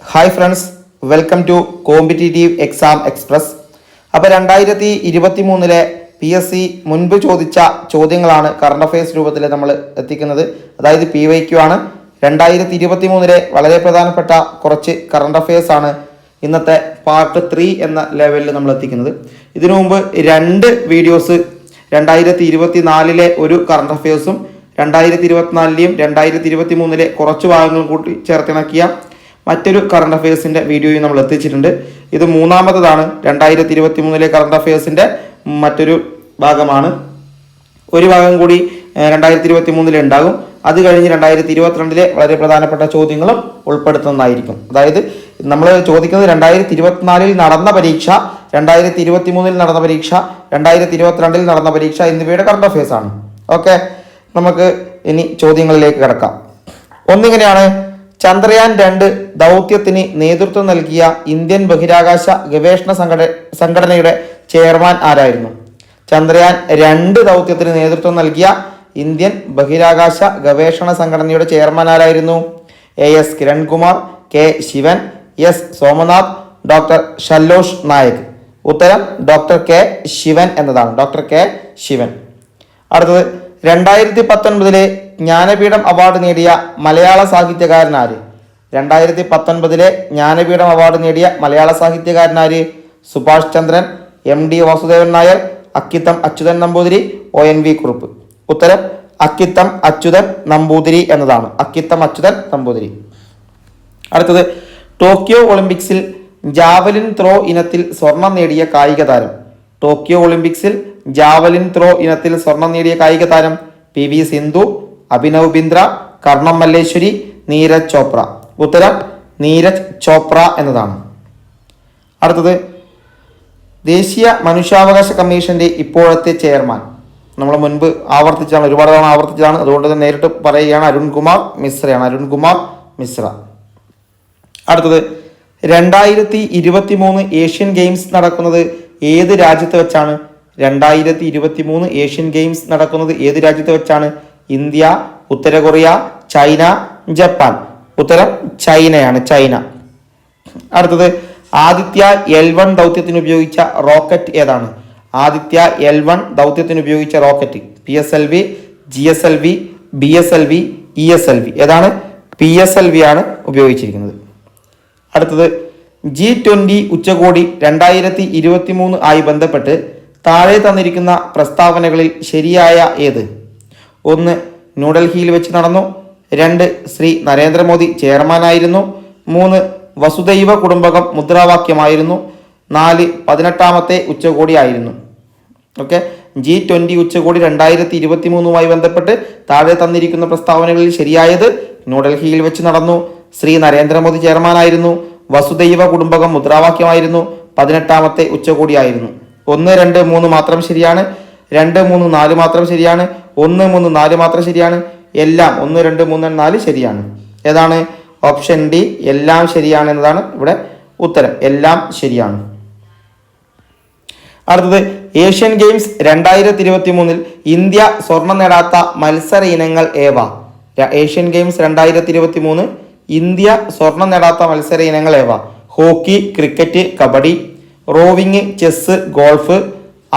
Hi friends, welcome to competitive exam express. അപ്പോൾ 2023 PSC മുൻപ് ചോദിച്ച ചോദ്യങ്ങളാണ് കറണ്ട് അഫയേഴ്സ് രൂപത്തിൽ നമ്മൾ എത്തിക്കുന്നത്. അതായത് PYQ ആണ്. 2023 വളരെ പ്രധാനപ്പെട്ട കുറച്ച് കറണ്ട് അഫയേഴ്സ് ആണ് ഇന്നത്തെ പാർട്ട് 3 എന്ന ലെവലിൽ നമ്മൾ എത്തിക്കുന്നത്. ഇതിനു മുമ്പ് 2 വീഡിയോസ് 2024 ഒരു കറണ്ട് അഫയേഴ്സും 2024 2023 കുറച്ച് ഭാഗങ്ങളും കൂട്ടി ചേർത്തിണക്കിയ മറ്റൊരു കറണ്ട് അഫയേഴ്സിൻ്റെ വീഡിയോയും നമ്മൾ എത്തിച്ചിട്ടുണ്ട്. ഇത് മൂന്നാമതാണ് 2023 കറണ്ട് അഫയേഴ്സിൻ്റെ മറ്റൊരു ഭാഗമാണ്. ഒരു ഭാഗം കൂടി 2023 ഉണ്ടാകും. അത് കഴിഞ്ഞ് 2022 വളരെ പ്രധാനപ്പെട്ട ചോദ്യങ്ങളും ഉൾപ്പെടുത്തുന്നതായിരിക്കും. അതായത് നമ്മൾ ചോദിക്കുന്നത് 2024 നടന്ന പരീക്ഷ, 2023 നടന്ന പരീക്ഷ, 2022 നടന്ന പരീക്ഷ എന്നിവയുടെ കറണ്ട് അഫയേഴ്സ് ആണ്. ഓക്കെ, നമുക്ക് ഇനി ചോദ്യങ്ങളിലേക്ക് കിടക്കാം. ഒന്നിങ്ങനെയാണ്: ചന്ദ്രയാൻ 2 ദൗത്യത്തിന് നേതൃത്വം നൽകിയ ഇന്ത്യൻ ബഹിരാകാശ ഗവേഷണ സംഘടനയുടെ ചെയർമാൻ ആരായിരുന്നു? ചന്ദ്രയാൻ 2 ദൗത്യത്തിന് നേതൃത്വം നൽകിയ ഇന്ത്യൻ ബഹിരാകാശ ഗവേഷണ സംഘടനയുടെ ചെയർമാൻ ആരായിരുന്നു? AS Kiran Kumar, K Sivan, S Somanath, doctor Shailesh Nayak. ഉത്തരം ഡോക്ടർ K ശിവൻ എന്നതാണ്. Doctor K Sivan. അടുത്തത് 2019 ജ്ഞാനപീഠം അവാർഡ് നേടിയ മലയാള സാഹിത്യകാരനാര്? 2019 ജ്ഞാനപീഠം അവാർഡ് നേടിയ മലയാള സാഹിത്യകാരനാര്? സുഭാഷ് ചന്ദ്രൻ, MD വാസുദേവൻ നായർ, അക്കിത്തം അച്യുതൻ നമ്പൂതിരി, ONV കുറുപ്പ്. ഉത്തരം അക്കിത്തം അച്യുതൻ നമ്പൂതിരി എന്നതാണ്. അക്കിത്തം അച്യുതൻ നമ്പൂതിരി. അടുത്തത് ടോക്കിയോ ഒളിമ്പിക്സിൽ ജാവലിൻ ത്രോ ഇനത്തിൽ സ്വർണം നേടിയ കായിക താരം. ടോക്കിയോ ഒളിമ്പിക്സിൽ ജാവലിൻ ത്രോ ഇനത്തിൽ സ്വർണം നേടിയ കായിക താരം PV സിന്ധു, അഭിനവ് ബിന്ദ്ര, കർണം മല്ലേശ്വരി, നീരജ് ചോപ്ര. ഉത്തരം നീരജ് ചോപ്ര എന്നതാണ്. അടുത്തത് ദേശീയ മനുഷ്യാവകാശ കമ്മീഷന്റെ ഇപ്പോഴത്തെ ചെയർമാൻ. നമ്മൾ മുൻപ് ആവർത്തിച്ചാണ്, ഒരുപാട് തവണ ആവർത്തിച്ചതാണ്, അതുകൊണ്ട് തന്നെ നേരിട്ട് പറയുകയാണ്. അരുൺകുമാർ മിശ്രയാണ്. അരുൺകുമാർ മിശ്ര. അടുത്തത് 2023 ഏഷ്യൻ ഗെയിംസ് നടക്കുന്നത് ഏത് രാജ്യത്ത് വെച്ചാണ്? 2023 ഏഷ്യൻ ഗെയിംസ് നടക്കുന്നത് ഏത് രാജ്യത്ത് വെച്ചാണ്? ഇന്ത്യ, ഉത്തര കൊറിയ, ചൈന, ജപ്പാൻ. ഉത്തരം ചൈനയാണ്. ചൈന. അടുത്തത് ആദിത്യ L1 ദൗത്യത്തിന് ഉപയോഗിച്ച റോക്കറ്റ് ഏതാണ്? ആദിത്യ L1 ദൗത്യത്തിന് ഉപയോഗിച്ച rocket PSLV, GSLV, BSLV, ESLV. ഏതാണ്? PSLV ആണ് ഉപയോഗിച്ചിരിക്കുന്നത്. അടുത്തത് G20 ഉച്ചകോടി 2023 ആയി ബന്ധപ്പെട്ട് താഴെ തന്നിരിക്കുന്ന പ്രസ്താവനകളിൽ ശരിയായ ഏത്? 1 ന്യൂഡൽഹിയിൽ വെച്ച് നടന്നു, 2 ശ്രീ നരേന്ദ്രമോദി ചെയർമാനായിരുന്നു, 3 വസുദൈവ കുടുംബകം മുദ്രാവാക്യമായിരുന്നു, 4 18ാമത്തെ ഉച്ചകോടി ആയിരുന്നു. ഓക്കെ, G20 ഉച്ചകോടി 2023 ബന്ധപ്പെട്ട് താഴെ തന്നിരിക്കുന്ന പ്രസ്താവനകളിൽ ശരിയായത് ന്യൂഡൽഹിയിൽ വെച്ച് നടന്നു, ശ്രീ നരേന്ദ്രമോദി ചെയർമാനായിരുന്നു, വസുദൈവ കുടുംബകം മുദ്രാവാക്യമായിരുന്നു, 18ാമത്തെ ഉച്ചകോടി ആയിരുന്നു. 1, 2, 3 മാത്രം ശരിയാണ്. 2, 3, 4 മാത്രം ശരിയാണ്. 1, 3, 4 മാത്രം ശരിയാണ്. എല്ലാം 1, 2, 3, 4 ശരിയാണ്. ഏതാണ്? ഓപ്ഷൻ ഡി, എല്ലാം ശരിയാണ് എന്നതാണ് ഇവിടെ ഉത്തരം. എല്ലാം ശരിയാണ്. അടുത്തത് ഏഷ്യൻ ഗെയിംസ് 2023 ഇന്ത്യ സ്വർണം നേടാത്ത മത്സര ഇനങ്ങൾ ഏവ? ഏഷ്യൻ ഗെയിംസ് 2023 ഇന്ത്യ സ്വർണം നേടാത്ത മത്സര ഇനങ്ങൾ ഏവ? Hockey, cricket, kabaddi, rowing, chess, golf,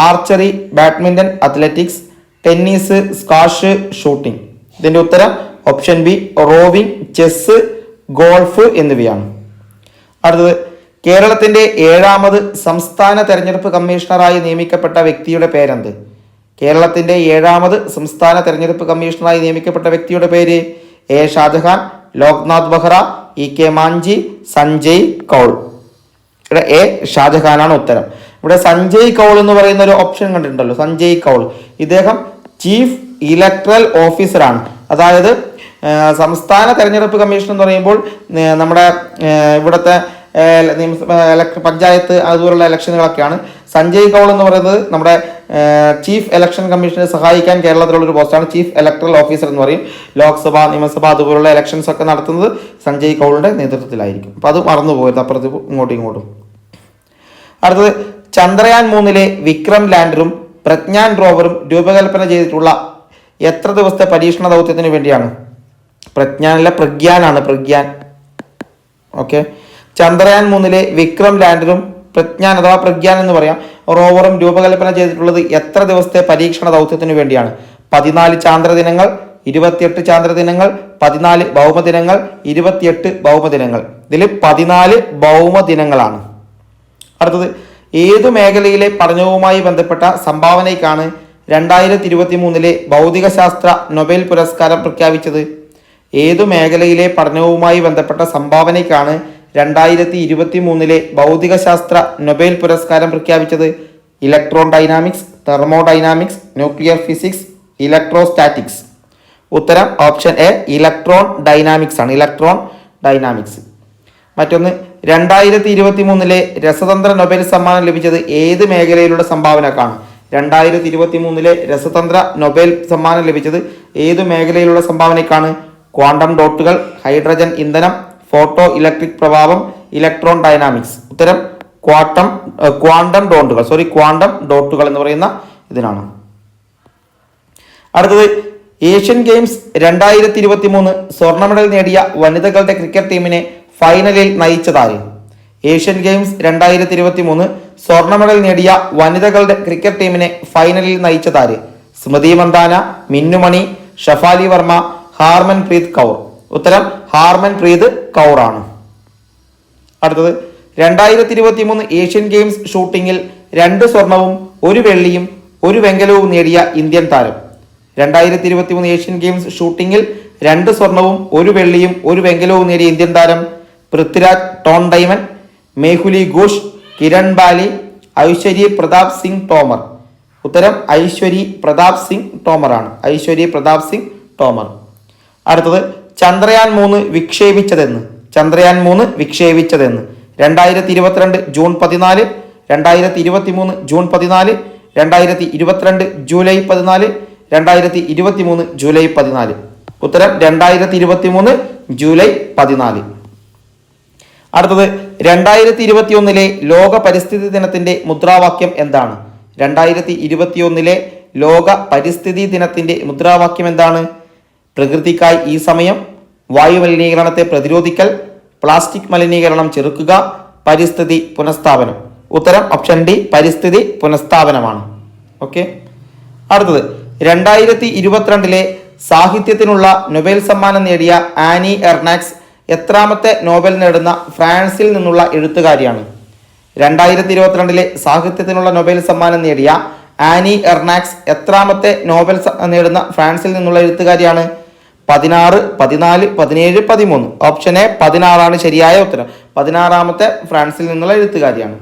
archery, badminton, athletics, tennis, squash, shooting. ഇതിന്റെ ഉത്തരം option B, rowing, chess, golf എന്നിവയാണ്. അടുത്തത് കേരളത്തിന്റെ 7ാമത് സംസ്ഥാന തെരഞ്ഞെടുപ്പ് കമ്മീഷണറായി നിയമിക്കപ്പെട്ട വ്യക്തിയുടെ പേരെന്ത്? കേരളത്തിന്റെ 7ാമത് സംസ്ഥാന തെരഞ്ഞെടുപ്പ് കമ്മീഷണറായി നിയമിക്കപ്പെട്ട വ്യക്തിയുടെ പേര് A ഷാജഹാൻ, ലോക്നാഥ് ബെഹ്റ, EK മാഞ്ചി, സഞ്ജയ് കൗൾ. ഇവിടെ A ഷാജഹാനാണ് ഉത്തരം. ഇവിടെ സഞ്ജയ് കൗൾ എന്ന് പറയുന്ന ഒരു ഓപ്ഷൻ കണ്ടിട്ടുണ്ടല്ലോ, സഞ്ജയ് കൗൾ. ഇദ്ദേഹം ചീഫ് ഇലക്ട്രൽ ഓഫീസറാണ്. അതായത് സംസ്ഥാന തെരഞ്ഞെടുപ്പ് കമ്മീഷൻ എന്ന് പറയുമ്പോൾ നമ്മുടെ ഇവിടുത്തെ പഞ്ചായത്ത് അതുപോലുള്ള ഇലക്ഷനുകളൊക്കെയാണ്. സഞ്ജയ് കൗൾ എന്ന് പറയുന്നത് നമ്മുടെ ചീഫ് ഇലക്ഷൻ കമ്മീഷനെ സഹായിക്കാൻ കേരളത്തിലുള്ള ഒരു പോസ്റ്റാണ്. ചീഫ് ഇലക്ട്രൽ ഓഫീസർ എന്ന് പറയും. ലോക്സഭ, നിയമസഭ അതുപോലുള്ള ഇലക്ഷൻസ് ഒക്കെ നടത്തുന്നത് സഞ്ജയ് കൗളിന്റെ നേതൃത്വത്തിലായിരിക്കും. അപ്പൊ അത് മറന്നു പോകരുത്, അപ്പുറത്ത് ഇങ്ങോട്ടും. അടുത്തത് ചന്ദ്രയാൻ 3 വിക്രം ലാൻഡറും പ്രജ്ഞാൻ റോവറും രൂപകൽപ്പന ചെയ്തിട്ടുള്ള എത്ര ദിവസത്തെ പരീക്ഷണ ദൗത്യത്തിന് വേണ്ടിയാണ്? പ്രജ്ഞാനല്ല, പ്രഗ്യാനാണ്. പ്രഗ്യാൻ. ഓക്കെ. ചന്ദ്രയാൻ 3 വിക്രം ലാൻഡറും പ്രജ്ഞാൻ അഥവാ പ്രഗ്യാൻ എന്ന് പറയാം റോവറും രൂപകൽപ്പന ചെയ്തിട്ടുള്ളത് എത്ര ദിവസത്തെ പരീക്ഷണ ദൗത്യത്തിന് വേണ്ടിയാണ്? 14 ചാന്ദ്രദിനങ്ങൾ, 28 ചാന്ദ്രദിനങ്ങൾ, 14 ഭൗമദിനങ്ങൾ, 28 ഭൗമദിനങ്ങൾ. ഇതിൽ 14 ഭൗമദിനങ്ങളാണ്. അടുത്തത് ഏതു മേഖലയിലെ പഠനവുമായി ബന്ധപ്പെട്ട സംഭാവനയ്ക്കാണ് 2023 ഭൗതികശാസ്ത്ര നൊബേൽ പുരസ്കാരം പ്രഖ്യാപിച്ചത്? ഏതു മേഖലയിലെ പഠനവുമായി ബന്ധപ്പെട്ട സംഭാവനയ്ക്കാണ് 2023 ഭൗതികശാസ്ത്ര നൊബേൽ പുരസ്കാരം പ്രഖ്യാപിച്ചത്? Electron dynamics, thermodynamics, nuclear physics, electrostatics. ഉത്തരം ഓപ്ഷൻ എ ഇലക്ട്രോൺ ഡൈനാമിക്സ് ആണ്. Electron dynamics. മറ്റൊന്ന് 2023 രസതന്ത്ര നൊബേൽ സമ്മാനം ലഭിച്ചത് ഏത് മേഖലയിലുള്ള സംഭാവനക്കാണ്? 2023 രസതന്ത്ര നൊബേൽ സമ്മാനം ലഭിച്ചത് ഏതു മേഖലയിലുള്ള സംഭാവനയ്ക്കാണ്? ക്വാണ്ടം ഡോട്ടുകൾ, ഹൈഡ്രജൻ ഇന്ധനം, ഫോട്ടോ ഇലക്ട്രിക് പ്രഭാവം, ഇലക്ട്രോൺ ഡൈനാമിക്സ്. ഉത്തരം ക്വാണ്ടം ഡോട്ടുകൾ എന്ന് പറയുന്ന ഇതിനാണ്. അടുത്തത് ഏഷ്യൻ ഗെയിംസ് 2023 സ്വർണ്ണ മെഡൽ നേടിയ വനിതകളുടെ ക്രിക്കറ്റ് ടീമിനെ ഫൈനലിൽ നയിച്ചതാര്? ഏഷ്യൻ ഗെയിംസ് 2023 സ്വർണ്ണ മെഡൽ നേടിയ വനിതകളുടെ ക്രിക്കറ്റ് ടീമിനെ ഫൈനലിൽ നയിച്ചതാര്? സ്മൃതി മന്ദാന, മിന്നുമണി, ഷഫാലി വർമ്മ, ഹാർമൻ പ്രീത് കൗർ. ഉത്തരം ഹാർമൻ പ്രീത് കൗർ ആണ്. അടുത്തത് 2023 ഏഷ്യൻ ഗെയിംസ് ഷൂട്ടിങ്ങിൽ 2 സ്വർണവും 1 വെള്ളിയും 1 വെങ്കലവും നേടിയ ഇന്ത്യൻ താരം. 2023 ഏഷ്യൻ ഗെയിംസ് ഷൂട്ടിങ്ങിൽ 2 സ്വർണവും 1 വെള്ളിയും 1 വെങ്കലവും നേടിയ ഇന്ത്യൻ താരം പൃഥ്വിരാജ് ടോൺ ഡൈമൻ, മേഹുലി ഘോഷ്, കിരൺ ബാലി, ഐശ്വര്യ പ്രതാപ് സിംഗ് തോമർ. ഉത്തരം ഐശ്വര്യ പ്രതാപ് സിംഗ് തോമർ ആണ്. ഐശ്വര്യ പ്രതാപ് സിംഗ് തോമർ. അടുത്തത് Chandrayaan 3 വിക്ഷേപിച്ചതെന്ന്. 2022 June 14, 2023 June 14, 2022 July 14, 2023 July 14. ഉത്തരം 2023 ജൂലൈ 14. അടുത്തത് 2021 ലോക പരിസ്ഥിതി ദിനത്തിന്റെ മുദ്രാവാക്യം എന്താണ്? 2021 ലോക പരിസ്ഥിതി ദിനത്തിന്റെ മുദ്രാവാക്യം എന്താണ്? പ്രകൃതിക്കായി ഈ സമയം, വായു മലിനീകരണത്തെ പ്രതിരോധിക്കൽ, പ്ലാസ്റ്റിക് മലിനീകരണം ചെറുക്കുക, പരിസ്ഥിതി പുനഃസ്ഥാപനം. ഉത്തരം ഓപ്ഷൻ ഡി പരിസ്ഥിതി പുനഃസ്ഥാപനമാണ്. ഓക്കെ. അടുത്തത് 2022 സാഹിത്യത്തിനുള്ള നൊബേൽ സമ്മാനം നേടിയ ആനി എർനാക്സ് എത്രാമത്തെ നോബൽ നേടുന്ന ഫ്രാൻസിൽ നിന്നുള്ള എഴുത്തുകാരിയാണ്? 2022 സാഹിത്യത്തിനുള്ള നൊബേൽ സമ്മാനം നേടിയ ആനി എർനാക്സ് എത്രാമത്തെ നോബൽ നേടുന്ന ഫ്രാൻസിൽ നിന്നുള്ള എഴുത്തുകാരിയാണ്? 16, 14, 17, 13. ഓപ്ഷൻ എ 16 ആണ് ശരിയായ ഉത്തരം. 16ാമത്തെ ഫ്രാൻസിൽ നിന്നുള്ള എഴുത്തുകാരിയാണ്.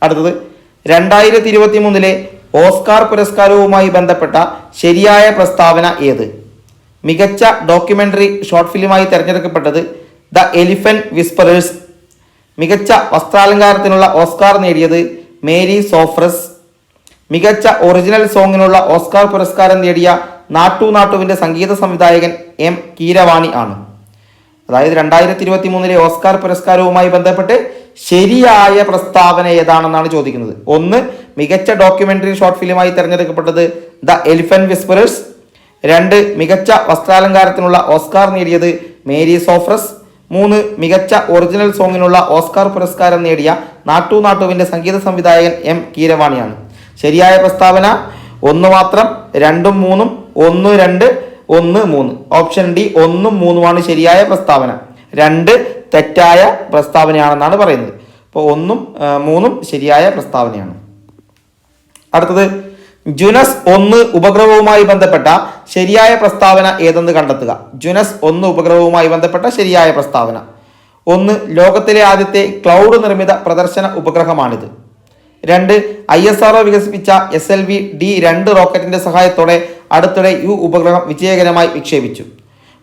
അടുത്തത് 2023 ഓസ്കാർ പുരസ്കാരവുമായി ബന്ധപ്പെട്ട ശരിയായ പ്രസ്താവന ഏത്? മികച്ച ഡോക്യുമെന്ററി ഷോർട്ട് ഫിലിമായി തിരഞ്ഞെടുക്കപ്പെട്ടത് ദ എലിഫന്റ് വിസ്പറേഴ്സ്. മികച്ച വസ്ത്രാലങ്കാരത്തിനുള്ള ഓസ്കാർ നേടിയത് മേരി സോഫ്രസ്. മികച്ച ഒറിജിനൽ സോങ്ങിനുള്ള ഓസ്കാർ പുരസ്കാരം നേടിയ നാട്ടുവിന്റെ സംഗീത സംവിധായകൻ എം കീരവാണി ആണ്. അതായത് 2023 ഓസ്കാർ പുരസ്കാരവുമായി ബന്ധപ്പെട്ട് ശരിയായ പ്രസ്താവന ഏതാണെന്നാണ് ചോദിക്കുന്നത്. 1 മികച്ച ഡോക്യുമെന്ററി ഷോർട്ട് ഫിലിമായി തിരഞ്ഞെടുക്കപ്പെട്ടത് ദ എലിഫന്റ് വിസ്പറേഴ്സ്. 2 മികച്ച വസ്ത്രാലങ്കാരത്തിനുള്ള ഓസ്കാർ നേടിയത് മേരി സോഫ്രസ്. 3 മികച്ച ഒറിജിനൽ സോങ്ങിനുള്ള ഓസ്കാർ പുരസ്കാരം നേടിയ നാട്ടുവിന്റെ സംഗീത സംവിധായകൻ എം കീരവാണിയാണ്. ശരിയായ പ്രസ്താവന 1 മാത്രം, 2ഉം 3ഉം, 1, 2, 1, 3. ഓപ്ഷൻ ഡി 1ഉം 3ഉമാണ് ശരിയായ പ്രസ്താവന. 2 തെറ്റായ പ്രസ്താവനയാണെന്നാണ് പറയുന്നത്. അപ്പോൾ 1ഉം 3ഉം ശരിയായ പ്രസ്താവനയാണ്. അടുത്തത് ജുനസ് 1 ഉപഗ്രഹവുമായി ബന്ധപ്പെട്ട ശരിയായ പ്രസ്താവന ഏതെന്ന് കണ്ടെത്തുക. ജുനസ് 1 ഉപഗ്രഹവുമായി ബന്ധപ്പെട്ട ശരിയായ പ്രസ്താവന. 1 ലോകത്തിലെ ആദ്യത്തെ ക്ലൗഡ് നിർമ്മിത പ്രദർശന ഉപഗ്രഹമാണിത്. 2 ISRO വികസിപ്പിച്ച SLV-D2 റോക്കറ്റിന്റെ സഹായത്തോടെ അടുത്തിടെ ഈ ഉപഗ്രഹം വിജയകരമായി വിക്ഷേപിച്ചു.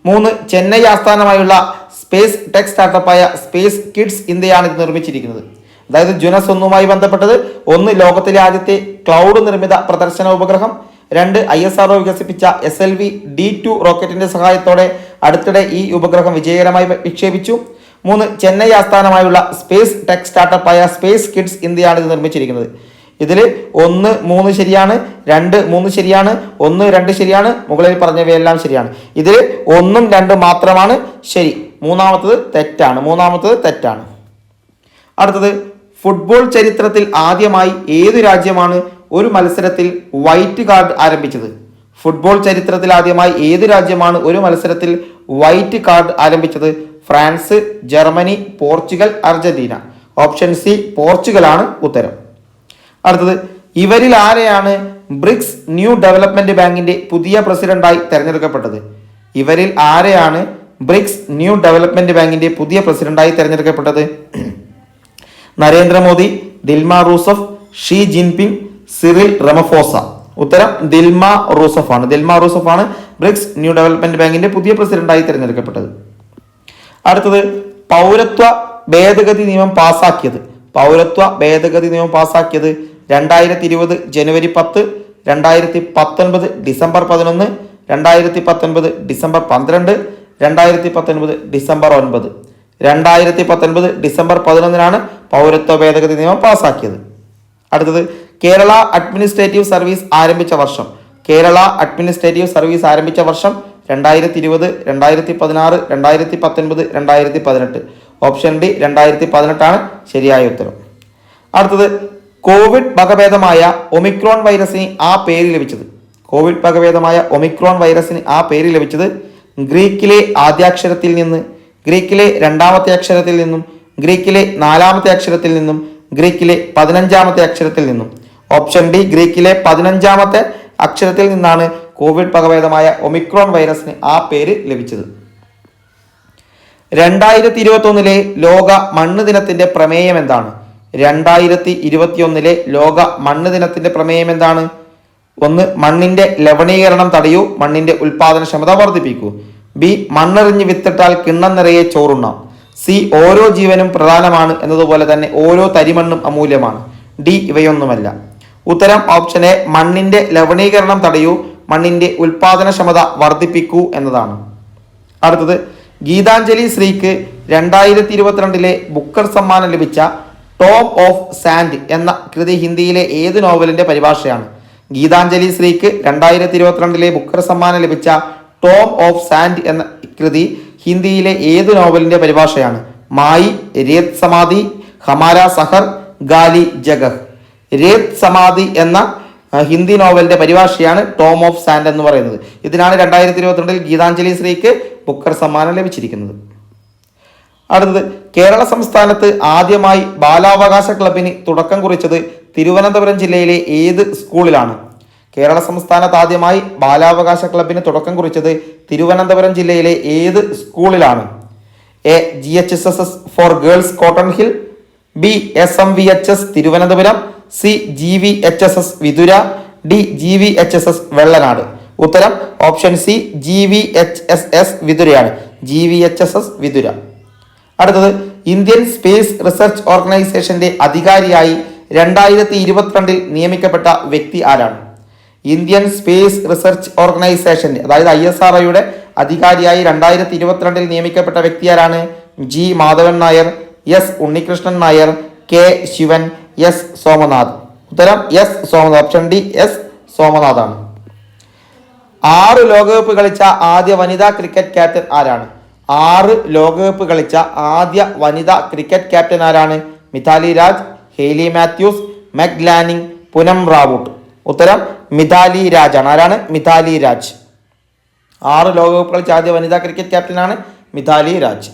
3 ചെന്നൈ ആസ്ഥാനമായുള്ള സ്പേസ് ടെക് സ്റ്റാർട്ടപ്പായ സ്പേസ് കിഡ്സ് ഇന്ത്യയാണ് ഇത് നിർമ്മിച്ചിരിക്കുന്നത്. അതായത് ജുനസ് 1മായി ബന്ധപ്പെട്ടത് 1 ലോകത്തിലെ ആദ്യത്തെ ക്ലൗഡ് നിർമ്മിത പ്രദർശന ഉപഗ്രഹം, 2 ISRO വികസിപ്പിച്ച SLV-D2 റോക്കറ്റിന്റെ സഹായത്തോടെ അടുത്തിടെ ഈ ഉപഗ്രഹം വിജയകരമായി വിക്ഷേപിച്ചു. 3 ചെന്നൈ ആസ്ഥാനമായുള്ള സ്പേസ് ടെക് സ്റ്റാർട്ടപ്പായ സ്പേസ് കിഡ്സ് ഇന്ത്യയാണ് ഇത് നിർമ്മിച്ചിരിക്കുന്നത്. ഇതിൽ 1, 3 ശരിയാണ്, 2, 3 ശരിയാണ്, 1, 2 ശരിയാണ്, മുകളിൽ പറഞ്ഞവയെല്ലാം ശരിയാണ്. ഇതിൽ 1ഉം 2ഉം മാത്രമാണ് ശരി. മൂന്നാമത്തത് തെറ്റാണ്. അടുത്തത്, ഫുട്ബോൾ ചരിത്രത്തിൽ ആദ്യമായി ഏതു രാജ്യമാണ് ഒരു മത്സരത്തിൽ വൈറ്റ് കാർഡ് ആരംഭിച്ചത്? ഫുട്ബോൾ ചരിത്രത്തിൽ ആദ്യമായി ഏതു രാജ്യമാണ് ഒരു മത്സരത്തിൽ വൈറ്റ് കാർഡ് ആരംഭിച്ചത്? France, Germany, Portugal, Argentina. Option C പോർച്ചുഗലാണ് ഉത്തരം. അടുത്തത്, ഇവരിൽ ആരെയാണ് ബ്രിക്സ് ന്യൂ ഡെവലപ്മെന്റ് ബാങ്കിന്റെ പുതിയ പ്രസിഡന്റായി തെരഞ്ഞെടുക്കപ്പെട്ടത്? ഇവരിൽ ആരെയാണ് ബ്രിക്സ് ന്യൂ ഡെവലപ്മെന്റ് ബാങ്കിന്റെ പുതിയ പ്രസിഡന്റായി തെരഞ്ഞെടുക്കപ്പെട്ടത്? Narendra Modi, Dilma Rousseff, Xi Jinping, Cyril Ramaphosa. ഉത്തരം ദിൽമ റൂസഫ് ആണ് ബ്രിക്സ് ന്യൂ ഡെവലപ്മെന്റ് ബാങ്കിന്റെ പുതിയ പ്രസിഡന്റായി തിരഞ്ഞെടുക്കപ്പെട്ടത്. അടുത്തത്, പൗരത്വ ഭേദഗതി നിയമം പാസാക്കിയത് 2020 ജനുവരി 10, 2019 ഡിസംബർ 11, 2019 ഡിസംബർ 12, 2019 ഡിസംബർ 9. 2019 ഡിസംബർ 11 പൗരത്വ ഭേദഗതി നിയമം പാസാക്കിയത്. അടുത്തത്, കേരള അഡ്മിനിസ്ട്രേറ്റീവ് സർവീസ് ആരംഭിച്ച വർഷം? 2020, 2016, 2019, 2018. ഓപ്ഷൻ ഡി 2018 ആണ് ശരിയായ ഉത്തരം. അടുത്തത്, കോവിഡ് വകഭേദമായ ഒമിക്രോൺ വൈറസിന് ആ പേര് ലഭിച്ചത് ഗ്രീക്കിലെ ആദ്യാക്ഷരത്തിൽ നിന്ന്, ഗ്രീക്കിലെ രണ്ടാമത്തെ അക്ഷരത്തിൽ നിന്നും, ഗ്രീക്കിലെ നാലാമത്തെ അക്ഷരത്തിൽ നിന്നും, ഗ്രീക്കിലെ 15ാമത്തെ അക്ഷരത്തിൽ നിന്നും. ഓപ്ഷൻ ഡി ഗ്രീക്കിലെ 15ാമത്തെ അക്ഷരത്തിൽ നിന്നാണ് കോവിഡ് വകഭേദമായ ഒമിക്രോൺ വൈറസിന് ആ പേര് ലഭിച്ചത്. 2021 ലോക മണ്ണ് ദിനത്തിന്റെ പ്രമേയം എന്താണ്? 2021 ലോക മണ്ണ് ദിനത്തിന്റെ പ്രമേയം എന്താണ്? 1. മണ്ണിന്റെ ലവണീകരണം തടയൂ, മണ്ണിന്റെ ഉൽപാദനക്ഷമത വർദ്ധിപ്പിക്കൂ. ബി. മണ്ണെറിഞ്ഞ് വിത്തിട്ടാൽ കിണ്ണം നിറയെ ചോറുണ്ണാം. സി. ഓരോ ജീവനും പ്രധാനമാണ് എന്നതുപോലെ തന്നെ ഓരോ തരിമണ്ണും അമൂല്യമാണ്. ഡി. ഇവയൊന്നുമല്ല. ഉത്തരം ഓപ്ഷൻ എ, മണ്ണിന്റെ ലവണീകരണം തടയൂ, മണ്ണിന്റെ ഉൽപാദനക്ഷമത വർദ്ധിപ്പിക്കൂ എന്നതാണ്. അടുത്തത്, ഗീതാഞ്ജലി ശ്രീക്ക് 2022 ബുക്കർ സമ്മാനം ലഭിച്ച ടോം ഓഫ് സാൻഡ് എന്ന കൃതി ഹിന്ദിയിലെ ഏത് നോവലിന്റെ പരിഭാഷയാണ്? ഗീതാഞ്ജലി ശ്രീക്ക് 2022 ബുക്കർ സമ്മാനം ലഭിച്ച ടോം ഓഫ് സാൻഡ് എന്ന കൃതി ഹിന്ദിയിലെ ഏത് നോവലിന്റെ പരിഭാഷയാണ്? മായി, രേത് സമാധി, ഹമാര സഹർ, ഗാലി ജഗഹ്. രേത് സമാധി എന്ന ഹിന്ദി നോവലിന്റെ പരിഭാഷയാണ് ടോം ഓഫ് സാൻഡ് എന്ന് പറയുന്നത്. ഇതിനാണ് 2022 ഗീതാഞ്ജലി ശ്രീക്ക് ബുക്കർ സമ്മാനം ലഭിച്ചിരിക്കുന്നത്. അടുത്തത്, കേരള സംസ്ഥാനത്ത് ആദ്യമായി ബാലാവകാശ ക്ലബിന് തുടക്കം കുറിച്ചത് തിരുവനന്തപുരം ജില്ലയിലെ ഏത് സ്കൂളിലാണ്? കേരള സംസ്ഥാനത്ത് ആദ്യമായി ബാലാവകാശ ക്ലബിന് തുടക്കം കുറിച്ചത് തിരുവനന്തപുരം ജില്ലയിലെ ഏത് സ്കൂളിലാണ്? A. GHSS for girls Cotton Hill, B. SMVHS Thiruvananthapuram, C. GVHSS Vithura, D. GVHSS Vellanad. ഉത്തരം ഓപ്ഷൻ സി GVHSS വിതുരയാണ്. GVHSS വിതുര. അടുത്തത്, ഇന്ത്യൻ സ്പേസ് റിസർച്ച് ഓർഗനൈസേഷന്റെ അധികാരിയായി 2022 നിയമിക്കപ്പെട്ട വ്യക്തി ആരാണ്? ഇന്ത്യൻ സ്പേസ് റിസർച്ച് ഓർഗനൈസേഷന്റെ അതായത് ISROയുടെ അധികാരിയായി 2022 നിയമിക്കപ്പെട്ട വ്യക്തി ആരാണ്? G. Madhavan Nair, S. Unnikrishnan Nair, K. Sivan, S. Somanath. ഉത്തരം S. Somanath. Option D S. സോമനാഥാണ്. 6 ലോകകപ്പ് കളിച്ച ആദ്യ വനിതാ ക്രിക്കറ്റ് ക്യാപ്റ്റൻ ആരാണ്? 6 ലോകകപ്പ് കളിച്ച ആദ്യ വനിതാ ക്രിക്കറ്റ് ക്യാപ്റ്റൻ ആരാണ്? Mithali Raj, Hayley Matthews, Meg Lanning, Poonam Raut. ഉത്തരം മിതാലി രാജ് ആണ്. ആരാണ്? മിതാലി രാജ്. 6 ലോകകപ്പ് കളിച്ച ആദ്യ വനിതാ ക്രിക്കറ്റ് ക്യാപ്റ്റനാണ് മിതാലി രാജ്.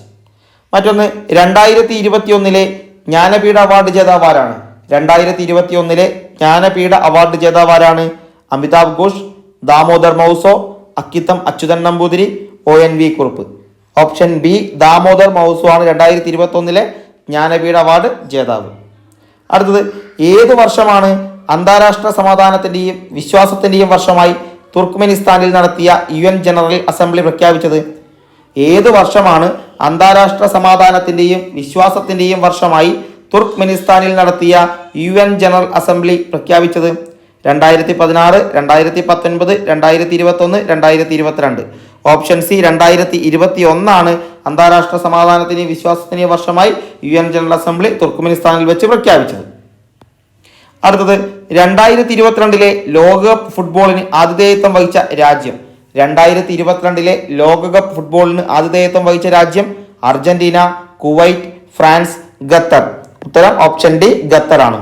മറ്റൊന്ന്, 2021 ജ്ഞാനപീഠ അവാർഡ് ജേതാവ് ആരാണ്? 2021 ജ്ഞാനപീഠ അവാർഡ് ജേതാവ് ആരാണ്? Amitabh Ghosh, Damodar Mauzo, Akkitham Achuthan Namboothiri, ONV Kurup. Option B Damodar Mauzo ആണ് 2021 ജ്ഞാനപീഠ അവാർഡ് ജേതാവ്. അടുത്തത്, ഏത് വർഷമാണ് അന്താരാഷ്ട്ര സമാധാനത്തിന്റെയും വിശ്വാസത്തിന്റെയും വർഷമായി തുർക്ക്മെനിസ്ഥാനിൽ നടത്തിയ UN ജനറൽ അസംബ്ലി പ്രഖ്യാപിച്ചത്? ഏത് വർഷമാണ് അന്താരാഷ്ട്ര സമാധാനത്തിന്റെയും വിശ്വാസത്തിന്റെയും വർഷമായി തുർക്ക്മെനിസ്ഥാനിൽ നടത്തിയ UN ജനറൽ അസംബ്ലി പ്രഖ്യാപിച്ചത്? 2016, 2019, 2021, 2022. ഓപ്ഷൻ സി 2021 ആണ് അന്താരാഷ്ട്ര സമാധാനത്തിന്റെയും വിശ്വാസത്തിന്റെയും വർഷമായി UN ജനറൽ അസംബ്ലി തുർക്ക്മെനിസ്ഥാനിൽ വെച്ച് പ്രഖ്യാപിച്ചത്. അടുത്തത്, 2022 ലോകകപ്പ് ഫുട്ബോളിന് ആതിഥേയത്വം വഹിച്ച രാജ്യം? 2022 ലോകകപ്പ് ഫുട്ബോളിന് ആതിഥേയത്വം വഹിച്ച രാജ്യം അർജന്റീന, കുവൈറ്റ്, ഫ്രാൻസ്, ഖത്തർ. ഉത്തരം ഓപ്ഷൻ ഡി ഖത്തർ ആണ്.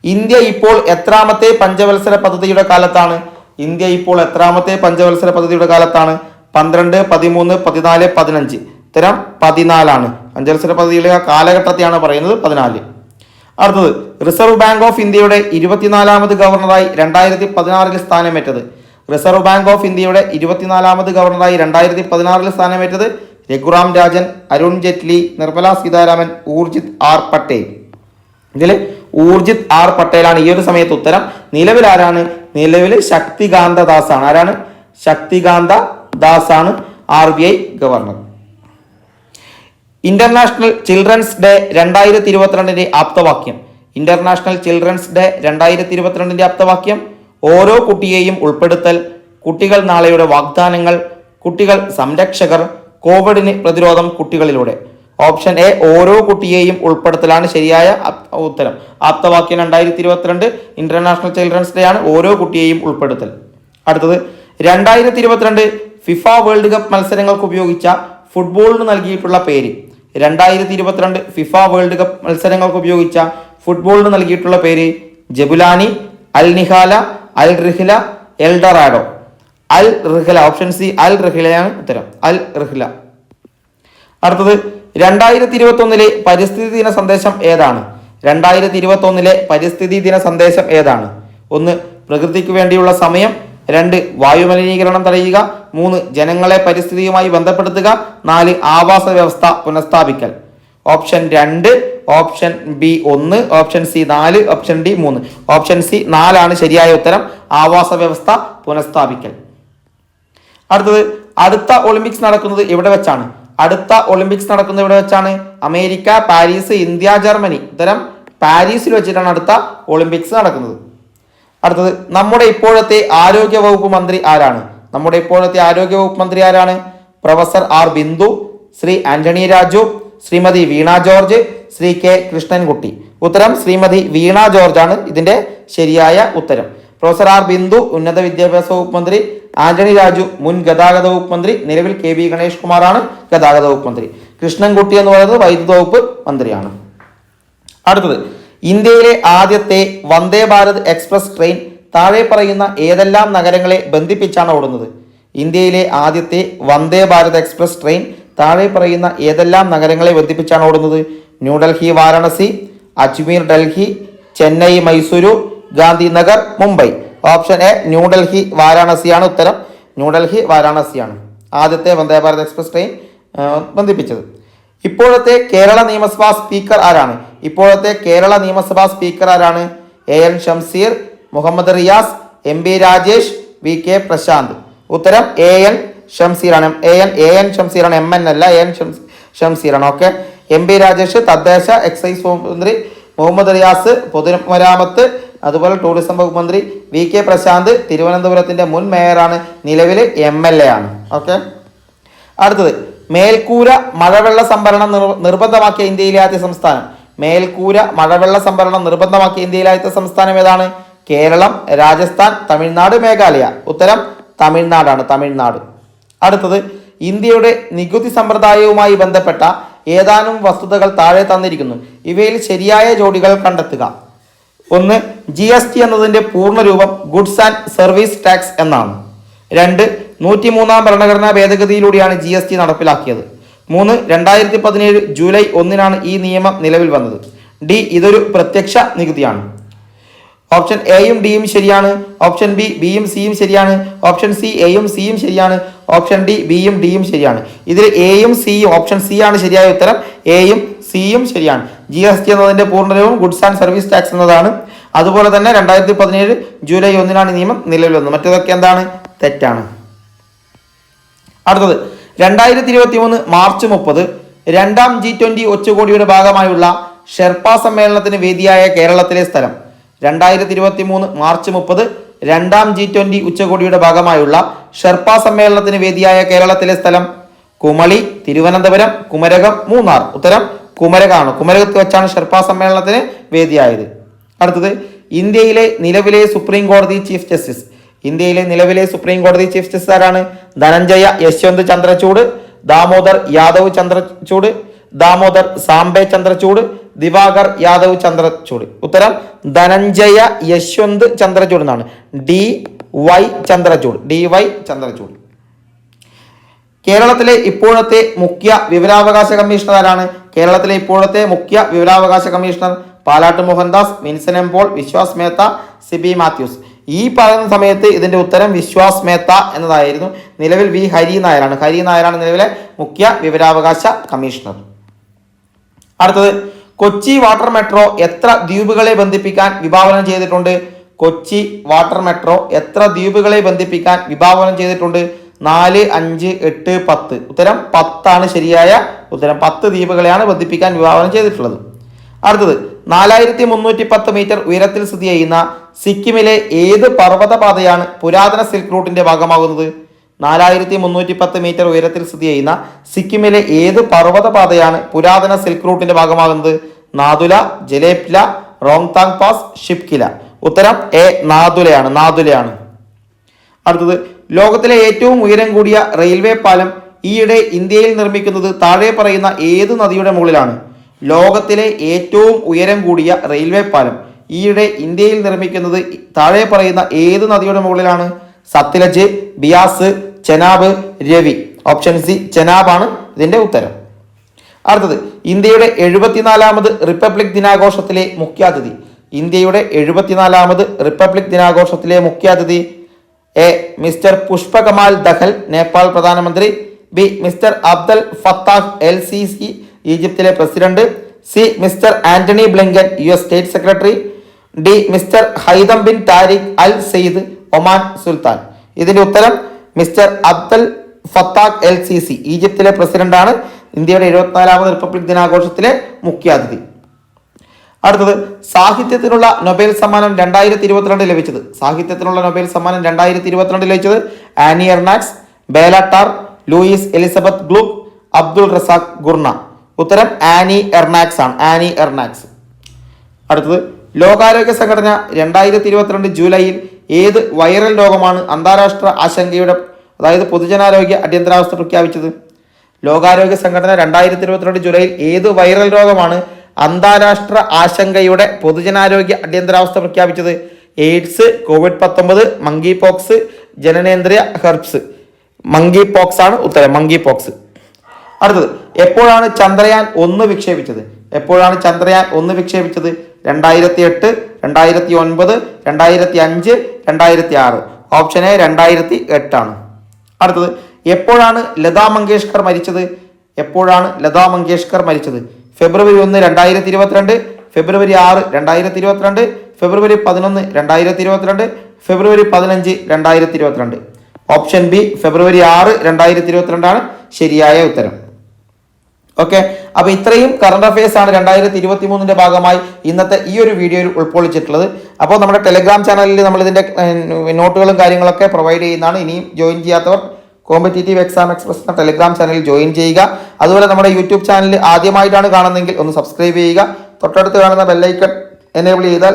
ഇന്ത്യ ഇപ്പോൾ എത്രാമത്തെ പഞ്ചവത്സര പദ്ധതിയുടെ കാലത്താണ്? ഇന്ത്യ ഇപ്പോൾ എത്രാമത്തെ പഞ്ചവത്സര പദ്ധതിയുടെ കാലത്താണ്? 12, 13, 14, 15. ഉത്തരം 14 പഞ്ചവത്സര പദ്ധതിയുടെ കാലഘട്ടത്തെയാണ് പറയുന്നത് 14. അടുത്തത് റിസർവ് ബാങ്ക് ഓഫ് ഇന്ത്യയുടെ 24ാമത് ഗവർണറായി 2016 സ്ഥാനമേറ്റത്. റിസർവ് ബാങ്ക് ഓഫ് ഇന്ത്യയുടെ 24ാമത് ഗവർണറായി 2016 സ്ഥാനമേറ്റത് രഘുറാം രാജൻ, അരുൺ ജെയ്റ്റ്ലി, നിർമ്മല സീതാരാമൻ, ഊർജിത് ആർ പട്ടേൽ. ഇതിൽ ഊർജിത് ആർ പട്ടേലാണ് ഈ ഒരു സമയത്ത് ഉത്തരം. നിലവിൽ ആരാണ്? നിലവിൽ ശക്തികാന്ത ദാസ് ആണ്. ആരാണ്? ശക്തികാന്ത ദാസ് ആണ് RBI governor. International children's day 2022 ആപ്തവാക്യം. ഇന്റർനാഷണൽ ചിൽഡ്രൻസ് ഡേ 2022 ആപ്തവാക്യം ഓരോ കുട്ടിയെയും ഉൾപ്പെടുത്തൽ, കുട്ടികൾ നാളെയുടെ വാഗ്ദാനങ്ങൾ, കുട്ടികൾ സംരക്ഷകർ, കോവിഡിന് പ്രതിരോധം കുട്ടികളിലൂടെ. ഓപ്ഷൻ എ ഓരോ കുട്ടിയെയും ഉൾപ്പെടുത്തലാണ് ശരിയായ ഉത്തരം. ആപ്തവാക്യം 2022 ഇന്റർനാഷണൽ ചിൽഡ്രൻസ് ഡേ ആണ്. ഓരോ കുട്ടിയെയും ഉൾപ്പെടുത്തൽ. അടുത്തത് 2022 ഫിഫ വേൾഡ് കപ്പ് മത്സരങ്ങൾക്ക് ഉപയോഗിച്ച ഫുട്ബോളിന് നൽകിയിട്ടുള്ള പേര്. 2022 ഫിഫ വേൾഡ് കപ്പ് മത്സരങ്ങൾക്ക് ഉപയോഗിച്ച ഫുട്ബോളിന് നൽകിയിട്ടുള്ള പേര് ജബുലാനി, അൽ നിഹാല, അൽ റിഹ്ല, എൽഡറാഡോ. അൽ റിഹ്ല. ഓപ്ഷൻ സി അൽ റിഹ്ലയാണ് ഉത്തരം. അൽ റിഹ്ല. അടുത്തത് 2021 പരിസ്ഥിതി ദിന സന്ദേശം ഏതാണ്? 2021 പരിസ്ഥിതി ദിന സന്ദേശം ഏതാണ്? 1 പ്രകൃതിക്ക് വേണ്ടിയുള്ള സമയം, 2 വായുമലിനീകരണം തടയുക, 3 ജനങ്ങളെ പരിസ്ഥിതിയുമായി ബന്ധപ്പെടുത്തുക, 4 ആവാസ വ്യവസ്ഥ പുനഃസ്ഥാപിക്കൽ. Option 2, option B 1, option C 4, option D 3. Option C 4 ആണ് ശരിയായ ഉത്തരം. ആവാസ വ്യവസ്ഥ പുനഃസ്ഥാപിക്കൽ. അടുത്തത് അടുത്ത ഒളിമ്പിക്സ് നടക്കുന്നത് എവിടെ വെച്ചാണ്? അടുത്ത ഒളിമ്പിക്സ് നടക്കുന്നത് എവിടെ വെച്ചാണ്? America, Paris, India, Germany. ഉത്തരം പാരീസിൽ വെച്ചിട്ടാണ് അടുത്ത ഒളിമ്പിക്സ് നടക്കുന്നത്. അടുത്തത് നമ്മുടെ ഇപ്പോഴത്തെ ആരോഗ്യ വകുപ്പ് മന്ത്രി ആരാണ്? നമ്മുടെ ഇപ്പോഴത്തെ ആരോഗ്യ വകുപ്പ് മന്ത്രി ആരാണ്? പ്രൊഫസർ ആർ ബിന്ദു, ശ്രീ ആന്റണി രാജു, ശ്രീമതി വീണ ജോർജ്, ശ്രീ കെ കൃഷ്ണൻകുട്ടി. ഉത്തരം ശ്രീമതി വീണ ജോർജ് ആണ് ഇതിന്റെ ശരിയായ ഉത്തരം. പ്രൊഫസർ ആർ ബിന്ദു ഉന്നത വിദ്യാഭ്യാസ വകുപ്പ് മന്ത്രി, ആന്റണി രാജു മുൻ ഗതാഗത വകുപ്പ് മന്ത്രി, നിലവിൽ KV ഗണേഷ് കുമാറാണ് ഗതാഗത വകുപ്പ് മന്ത്രി. കൃഷ്ണൻകുട്ടി എന്ന് പറയുന്നത് വൈദ്യുത വകുപ്പ് മന്ത്രിയാണ്. അടുത്തത് ഇന്ത്യയിലെ ആദ്യത്തെ വന്ദേ ഭാരത് എക്സ്പ്രസ് ട്രെയിൻ താഴെ പറയുന്ന ഏതെല്ലാം നഗരങ്ങളെ ബന്ധിപ്പിച്ചാണ് ഓടുന്നത്? ഇന്ത്യയിലെ ആദ്യത്തെ വന്ദേ ഭാരത് എക്സ്പ്രസ് ട്രെയിൻ താഴെ പറയുന്ന ഏതെല്ലാം നഗരങ്ങളെ ബന്ധിപ്പിച്ചാണ് ഓടുന്നത്? ന്യൂഡൽഹി വാരണസി, അജ്മീർ ഡൽഹി, ചെന്നൈ മൈസൂരു, ഗാന്ധിനഗർ മുംബൈ. ഓപ്ഷൻ എ ന്യൂഡൽഹി വാരാണസിയാണ് ഉത്തരം. ന്യൂഡൽഹി വാരാണസിയാണ് ആദ്യത്തെ വന്ദേ ഭാരത് എക്സ്പ്രസ് ട്രെയിൻ ബന്ധിപ്പിച്ചത്. ഇപ്പോഴത്തെ കേരള നിയമസഭാ സ്പീക്കർ ആരാണ്? ഇപ്പോഴത്തെ കേരള നിയമസഭാ സ്പീക്കർ ആരാണ്? AN Shamseer, Muhammad Riyas, MB Rajesh, VK Prashant. ഉത്തരം AN ഷംസീറാണ്. AN ഷംസീറാണ്, MN അല്ല, AN ഷംസീറാണ്. ഓക്കെ. MB രാജേഷ് തദ്ദേശ എക്സൈസ് വകുപ്പ് മന്ത്രി, മുഹമ്മദ് റിയാസ് പൊതുമരാമത്ത് അതുപോലെ ടൂറിസം വകുപ്പ് മന്ത്രി, VK പ്രശാന്ത് തിരുവനന്തപുരത്തിന്റെ മുൻ മേയറാണ്, നിലവിൽ MLA ആണ്. ഓക്കെ. അടുത്തത് മേൽക്കൂര മഴവെള്ള സംഭരണം നിർബന്ധമാക്കിയ ഇന്ത്യയിലെ ആദ്യ സംസ്ഥാനം. മേൽക്കൂര മഴവെള്ള സംഭരണം നിർബന്ധമാക്കിയ ഇന്ത്യയിലെ ആദ്യത്തെ സംസ്ഥാനം ഏതാണ്? കേരളം, രാജസ്ഥാൻ, തമിഴ്നാട്, മേഘാലയ. ഉത്തരം തമിഴ്നാടാണ്. തമിഴ്നാട്. അടുത്തത് ഇന്ത്യയുടെ നികുതി സമ്പ്രദായവുമായി ബന്ധപ്പെട്ട ഏതാനും വസ്തുതകൾ താഴെ തന്നിരിക്കുന്നു. ഇവയിൽ ശരിയായ ജോഡികൾ കണ്ടെത്തുക. 1 GST എന്നതിന്റെ പൂർണ്ണരൂപം ഗുഡ്സ് ആൻഡ് സർവീസ് ടാക്സ് എന്നാണ്. 2 103-ാം ഭരണഘടനാ ഭേദഗതിയിലൂടെയാണ് GST നടപ്പിലാക്കിയത്. 3 2017 ജൂലൈ 1-നാണ് ഈ നിയമം നിലവിൽ വന്നത്. ഡി ഇതൊരു പ്രത്യക്ഷ നികുതിയാണ്. ഓപ്ഷൻ എയും ഡിയും ശരിയാണ്. ഓപ്ഷൻ ബി ബിയും സിയും ശരിയാണ്. ഓപ്ഷൻ സി എയും സിയും ശരിയാണ്. ഓപ്ഷൻ ഡി ബിയും ഡിയും ശരിയാണ്. ഇതിൽ എയും സിയും ഓപ്ഷൻ സി ആണ് ശരിയായ ഉത്തരം. എയും സിയും ശരിയാണ്. GST എന്നതിന്റെ പൂർണ്ണരൂപം ഗുഡ്സ് ആൻഡ് സർവീസ് ടാക്സ് എന്നതാണ്. അതുപോലെ തന്നെ 2017 ജൂലൈ 1-നാണ് നിയമം നിലവിൽ വന്നത്. മറ്റേതൊക്കെ എന്താണ്? തെറ്റാണ്. അടുത്തത് 2023 മാർച്ച് 30 രണ്ടാം G20 ഉച്ചകോടിയുടെ ഭാഗമായുള്ള ഷെർപ്പ സമ്മേളനത്തിന് വേദിയായ കേരളത്തിലെ സ്ഥലം. 2023 മാർച്ച് 30 രണ്ടാം G20 ഉച്ചകോടിയുടെ ഭാഗമായുള്ള ഷെർപ്പ സമ്മേളനത്തിന് വേദിയായ കേരളത്തിലെ സ്ഥലം കുമളി, തിരുവനന്തപുരം, കുമരകം, മൂന്നാർ. ഉത്തരം കുമരകമാണ്. കുമരകത്ത് വെച്ചാണ് ഷെർപ്പ സമ്മേളനത്തിന് വേദിയായത്. അടുത്തത് ഇന്ത്യയിലെ നിലവിലെ സുപ്രീം കോടതി ചീഫ് ജസ്റ്റിസ്. ഇന്ത്യയിലെ നിലവിലെ സുപ്രീം കോടതി ചീഫ് ജസ്റ്റിസ് ആരാണ്? ധനഞ്ജയ യശ്വന്ത് ചന്ദ്രചൂഡ്, ദാമോദർ യാദവ് ചന്ദ്രചൂഡ്, ദാമോദർ സാംബെ ചന്ദ്രചൂഡ്, ദിവാകർ യാദവ് ചന്ദ്രചൂഡ്. ഉത്തരം ധനഞ്ജയ യശ്വന്ത് ചന്ദ്രചൂഡ് എന്നാണ്. DY ചന്ദ്രചൂഡ്. കേരളത്തിലെ ഇപ്പോഴത്തെ മുഖ്യ വിവരാവകാശ കമ്മീഷണർ ആരാണ്? കേരളത്തിലെ ഇപ്പോഴത്തെ മുഖ്യ വിവരാവകാശ കമ്മീഷണർ പാലാട്ട് മോഹൻദാസ്, വിൻസൻ എം പോൾ, വിശ്വാസ് മേത്ത, സിബി മാത്യൂസ്. ഈ പറയുന്ന സമയത്ത് ഇതിന്റെ ഉത്തരം വിശ്വാസ് മേത്ത എന്നതായിരുന്നു. നിലവിൽ ഹരി നായരാണ് നിലവിലെ മുഖ്യ വിവരാവകാശ കമ്മീഷണർ. അടുത്തത്, കൊച്ചി വാട്ടർ മെട്രോ എത്ര ദ്വീപുകളെ ബന്ധിപ്പിക്കാൻ വിഭാവനം ചെയ്തിട്ടുണ്ട്? കൊച്ചി വാട്ടർ മെട്രോ എത്ര ദ്വീപുകളെ ബന്ധിപ്പിക്കാൻ വിഭാവനം ചെയ്തിട്ടുണ്ട്? 4, 5, 8, 10. ഉത്തരം 10 ആണ് ശരിയായ ഉത്തരം. 10 ദ്വീപുകളെയാണ് ബന്ധിപ്പിക്കാൻ വിഭാവനം ചെയ്തിട്ടുള്ളത്. അടുത്തത്, 4310 മീറ്റർ ഉയരത്തിൽ സ്ഥിതി ചെയ്യുന്ന സിക്കിമിലെ ഏത് പർവ്വതപാതയാണ് പുരാതന സിൽക്ക് റൂട്ടിന്റെ ഭാഗമാകുന്നത്? 4310 മീറ്റർ ഉയരത്തിൽ സ്ഥിതി ചെയ്യുന്ന സിക്കിമിലെ ഏത് പർവ്വതപാതയാണ് പുരാതന സിൽക്ക് റൂട്ടിന്റെ ഭാഗമാകുന്നത്? നാദുല, ജലേപ്ല, റോങ്താങ് പാസ്, ഷിപ്കില. ഉത്തരം എ നാദുലയാണ്. അടുത്തത്, ലോകത്തിലെ ഏറ്റവും ഉയരം കൂടിയ റെയിൽവേ പാലം ഈയിടെ ഇന്ത്യയിൽ നിർമ്മിക്കുന്നത് താഴെ പറയുന്ന ഏത് നദിയുടെ മുകളിലാണ്? ലോകത്തിലെ ഏറ്റവും ഉയരം കൂടിയ റെയിൽവേ പാലം ഈയിടെ ഇന്ത്യയിൽ നിർമ്മിക്കുന്നത് താഴെ പറയുന്ന ഏത് നദിയുടെ മുകളിലാണ്? സത്ലജ്, ബിയാസ്, ചെനാബ്, രവി. ഓപ്ഷൻ സി ചെനാബാണ് ഇതിന്റെ ഉത്തരം. അടുത്തത്, ഇന്ത്യയുടെ 74ാമത് റിപ്പബ്ലിക് ദിനാഘോഷത്തിലെ മുഖ്യാതിഥി. ഇന്ത്യയുടെ 74ാമത് റിപ്പബ്ലിക് ദിനാഘോഷത്തിലെ മുഖ്യാതിഥി: എ മിസ്റ്റർ പുഷ്പകമാൽ ദഹൽ, നേപ്പാൾ പ്രധാനമന്ത്രി. B mister Abdel Fattah LCC, ഈജിപ്തിലെ president. C mister Antony Blinken, US state secretary. D mister Haitham bin Tariq Al Said, Oman സുൽത്താൻ. ഇതിന്റെ ഉത്തരം മിസ്റ്റർ അബ്ദൽ ഫത്താഹ് LCC, ഈജിപ്തിലെ പ്രസിഡന്റാണ് ഇന്ത്യയുടെ 74ാമത് റിപ്പബ്ലിക് ദിനാഘോഷത്തിലെ മുഖ്യാതിഥി. അടുത്തത്, സാഹിത്യത്തിനുള്ള നൊബേൽ സമ്മാനം 2022 ലഭിച്ചത്. സാഹിത്യത്തിനുള്ള നൊബേൽ സമ്മാനം 2022 ലഭിച്ചത് Annie Ernaux, Bela Tarr, Louise Elisabeth Glück, Abdul Razak Gurnah. ഉത്തരം ആനി എർനാക്സ് ആണ്. അടുത്തത്, ലോകാരോഗ്യ സംഘടന 2022 ജൂലൈയിൽ ഏത് വൈറൽ രോഗമാണ് അന്താരാഷ്ട്ര ആശങ്കയുടെ പൊതുജനാരോഗ്യ അടിയന്തരാവസ്ഥ പ്രഖ്യാപിച്ചത്? ലോകാരോഗ്യ സംഘടന 2022 ജൂലൈയിൽ ഏത് വൈറൽ രോഗമാണ് അന്താരാഷ്ട്ര ആശങ്കയുടെ പൊതുജനാരോഗ്യ അടിയന്തരാവസ്ഥ പ്രഖ്യാപിച്ചത്? എയ്ഡ്സ്, COVID-19, മങ്കി പോക്സ്, ജനനേന്ദ്രിയ ഹെർപ്സ്. മങ്കി പോക്സ് ആണ് ഉത്തരം. അടുത്തത്, എപ്പോഴാണ് ചന്ദ്രയാൻ 1 വിക്ഷേപിച്ചത്? 2008, 2009, 2005, 2006. ഓപ്ഷൻ എ 2008 ആണ്. അടുത്തത്, എപ്പോഴാണ് ലതാ മങ്കേഷ്കർ മരിച്ചത്? ഫെബ്രുവരി 1, 2022, ഫെബ്രുവരി 6, 2022, ഫെബ്രുവരി 11, 2022, ഫെബ്രുവരി 15, 2022. ഓപ്ഷൻ ബി ഫെബ്രുവരി 6, 2022 ആണ് ശരിയായ ഉത്തരം. ഓക്കെ, അപ്പൊ ഇത്രയും കറണ്ട് അഫയേഴ്സ് ആണ് 2023 ഭാഗമായി ഇന്നത്തെ ഈ ഒരു വീഡിയോയിൽ ഉൾക്കൊള്ളിച്ചിട്ടുള്ളത്. അപ്പോൾ നമ്മുടെ ടെലിഗ്രാം ചാനലിൽ നമ്മൾ ഇതിന്റെ നോട്ടുകളും കാര്യങ്ങളൊക്കെ പ്രൊവൈഡ് ചെയ്യുന്നതാണ്. ഇനിയും ജോയിൻ ചെയ്യാത്തവർ കോമ്പറ്റേറ്റീവ് എക്സാം എക്സ്പ്രസ് എന്ന ടെലിഗ്രാം ചാനലിൽ ജോയിൻ ചെയ്യുക. അതുപോലെ നമ്മുടെ യൂട്യൂബ് ചാനൽ ആദ്യമായിട്ടാണ് കാണുന്നതെങ്കിൽ ഒന്ന് സബ്സ്ക്രൈബ് ചെയ്യുക. തൊട്ടടുത്ത് കാണുന്ന ബെല്ലൈക്കൺ എനേബിൾ ചെയ്താൽ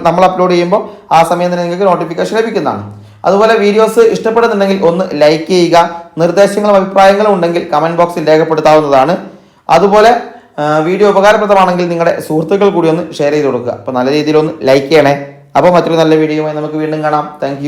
നമ്മൾ അപ്ലോഡ് ചെയ്യുമ്പോൾ ആ സമയം തന്നെ നിങ്ങൾക്ക് നോട്ടിഫിക്കേഷൻ ലഭിക്കുന്നതാണ്. അതുപോലെ വീഡിയോസ് ഇഷ്ടപ്പെടുന്നുണ്ടെങ്കിൽ ഒന്ന് ലൈക്ക് ചെയ്യുക. നിർദ്ദേശങ്ങളും അഭിപ്രായങ്ങളും ഉണ്ടെങ്കിൽ കമന്റ് ബോക്സിൽ രേഖപ്പെടുത്താവുന്നതാണ്. അതുപോലെ വീഡിയോ ഉപകാരപ്രദമാണെങ്കിൽ നിങ്ങളുടെ സുഹൃത്തുക്കൾ കൂടി ഒന്ന് ഷെയർ ചെയ്ത് കൊടുക്കുക. അപ്പോൾ നല്ല രീതിയിൽ ഒന്ന് ലൈക്ക് ചെയ്യണേ. അപ്പോൾ മറ്റൊരു നല്ല വീഡിയോയുമായി നമുക്ക് വീണ്ടും കാണാം. താങ്ക്